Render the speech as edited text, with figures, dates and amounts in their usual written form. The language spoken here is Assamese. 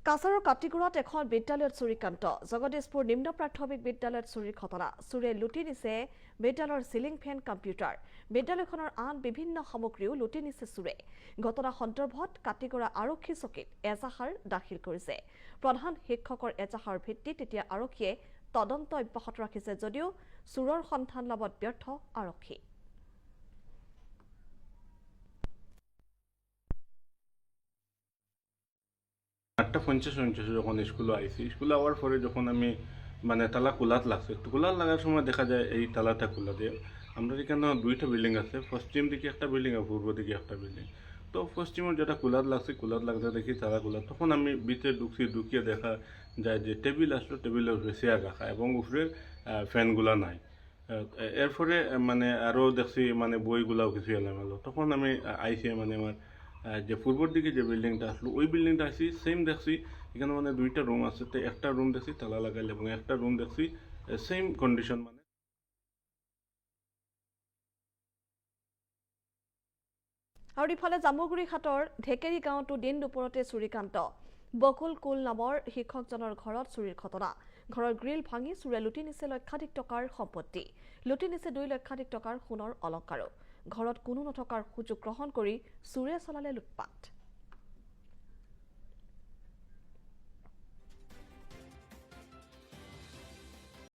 কাছাৰৰ কাটিগুড়াত এখন বিদ্যালয়ত চুৰিকান্ত জগদীশপুৰ নিম্ন প্ৰাথমিক বিদ্যালয়ত চুৰিৰ ঘটনা চুৰে লুটি নিছে বিদ্যালয়ৰ সিলিং ফেন কম্পিউটাৰ বিদ্যালয়খনৰ আন বিভিন্ন সামগ্ৰীও লুটি নিছে চুৰে ঘটনা সন্দৰ্ভত কাটিগুড়া আৰক্ষী চকীত এজাহাৰ দাখিল কৰিছে প্ৰধান শিক্ষকৰ এজাহাৰ ভিত্তিত এতিয়া আৰক্ষীয়ে তদন্ত অব্যাহত ৰাখিছে যদিও চুৰৰ সন্ধান লাভত ব্যৰ্থ আৰক্ষী আটটা 50 যখন স্কুলে আইসি স্কুলে আওয়ার পরে যখন আমি মানে তালা খোলাত লাগছে খোলা লাগার সময় দেখা যায় এই তালাটা খোলা দিয়ে আমরা এখানে দুইটা বিল্ডিং আছে পশ্চিম দিকে একটা বিল্ডিং আর পূর্ব দিকে একটা বিল্ডিং তো পশ্চিমের যেটা খোলাত লাগছে খোলাত লাগতে দেখি তালা খোলা তখন আমি ভিতরে ঢুকিয়ে দেখা যায় যে টেবিল আসলো টেবিলের উপরে চেয়ার রাখা এবং উপরে ফ্যানগুলা নাই এর ফলে মানে আরও দেখছি মানে বইগুলাও কিছু এলামেলো তখন আমি আইসি মানে আমার যে পূর্বর দিকে যে বিল্ডিংটা আসলো ওই বিল্ডিংটা আসি সেম দেখছি এখানে মানে দুইটা রুম আছে তো একটা রুম দেখছি তালা লাগাইলে এবং একটা রুম দেখছি সেম কন্ডিশন মানে আৰু ইফালে জামুগুৰি ঘাটৰ ঢেকেৰী গাঁৱতো দিন দুপৰতে চুৰিকান্ত বকুল কুল নামৰ শিক্ষকজনৰ ঘৰত চুৰিৰ ঘটনা ঘৰৰ গ্ৰিল ভাঙি চুৰে লুটি নিছে লক্ষাধিক টকাৰ সম্পত্তি লুটি নিছে 2 লক্ষাধিক টকাৰ সোণৰ অলংকাৰো ঘৰত কোনো নথকাৰ সুযোগ গ্ৰহণ কৰি চুৰে চলালে লুটপাট